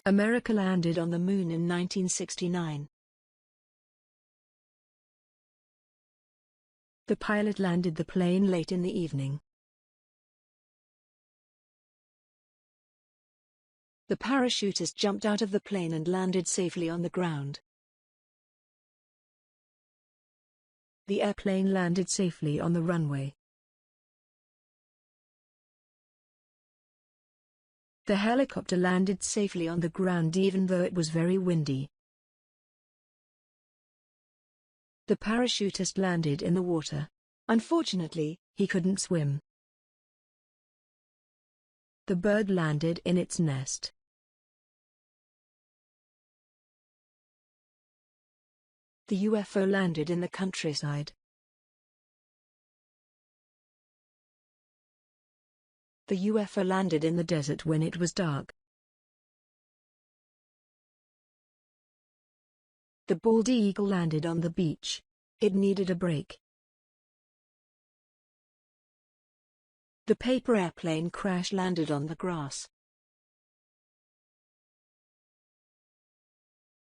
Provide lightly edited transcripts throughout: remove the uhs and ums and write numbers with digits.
America landed on the Moon in 1969. The pilot landed the plane late in the evening. The parachutist jumped out of the plane and landed safely on the ground. The airplane landed safely on the runway. The helicopter landed safely on the ground even though it was very windy. The parachutist landed in the water. Unfortunately, he couldn't swim. The bird landed in its nest. The UFO landed in the countryside. The UFO landed in the desert when it was dark. The bald eagle landed on the beach. It needed a break. The paper airplane crash landed on the grass.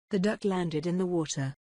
The duck landed in the water.